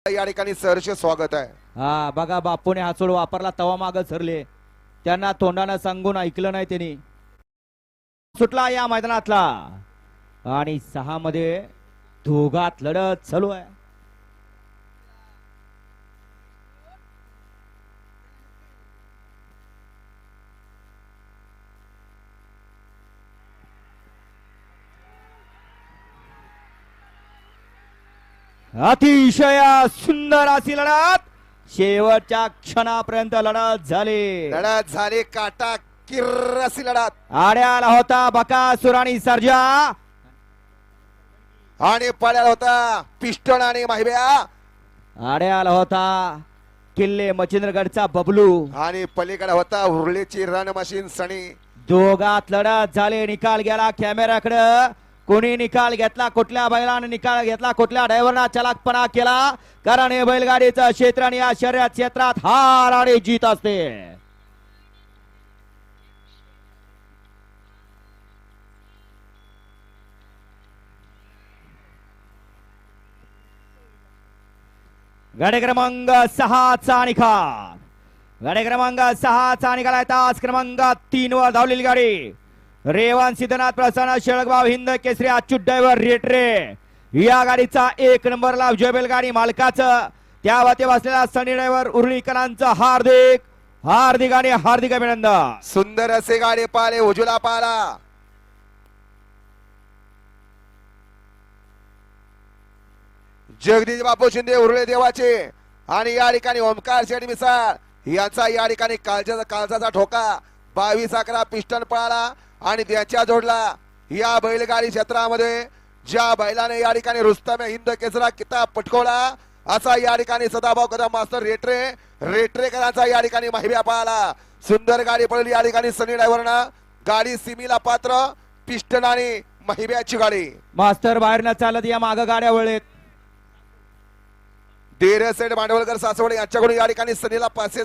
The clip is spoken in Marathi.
या ठिकाणी सहर्ष स्वागत आहे. हा बघा बापूने हा सोड वापरला तवा माग सरले, त्यांना तोंडानं सांगून ऐकलं नाही त्यांनी. सुटला या मैदानातला आणि 6 मध्ये दोघात लढत चालू आहे. अतिशय सुंदर अशी लढत शेवटच्या क्षणापर्यंत लढत झाली. काटा किर्र अशी लढत. आड्याला होता बकासूर आणि सर्जा आणि पळ्याला होता पिस्टन आणि माहिब्या. आड्याला होता किल्ले मच्छिंद्रगडचा बबलू आणि पलीकडे होता उरळीची रण मशीन सणी. दोघात लढत झाले. निकाल गेला कॅमेऱ्याकडे. कोणी निकाल घेतला, कुठल्या बैलाने निकाल घेतला, कुठल्या ड्रायव्हरना चलाकपणा केला, कारण हे बैलगाडीचं क्षेत्र आणि या शर्यत क्षेत्रात हार आणि जीत असते. गाडी क्रमांक 6 चा निकाल. गाडी क्रमांक 6 चा निकाल आहे. तास क्रमांक 3 वर धावलेली गाडी रेवान सिद्धनाथ प्रसन्न शेळगाव हिंद केसरी अच्युत ड्रायव्हर रेटरे या गाडीचा 1 नंबरला विजय बैलगाडी मालकाचं त्या वती बसलेला सनी ड्रायव्हर उरळीकरांचं हार्दिक आणि हार्दिक अभिनंदन. सुंदर असे गाडी पाले उजला पाला. जगदीश बापू शिंदे उरळे देवाचे आणि या ठिकाणी ओमकार शेठ मिसाळ यांचा या ठिकाणी काळजाचा ठोका 22-11 पिस्टन पळाला आणि त्याच्या जोडला या बैलगाडी क्षेत्रामध्ये ज्या बैलाने या ठिकाणी रुस्तम हिंद केसरा किताब पटकवला असा या ठिकाणी सदाभाऊ कदम मास्टर रेटरेकरांचा या ठिकाणी माहिब्या पळाला. सुंदर गाडी पळली या ठिकाणी सनी ड्रायव्हरना. गाडी सिमीला पात्र पिस्टन आणि माहिब्याची गाडी. मास्तर बाहेर न चालत या माग गाड्या वळलेत. धीरज सेठ भांडवलकर सासवड यांच्याकडून या ठिकाणी सनीला पासे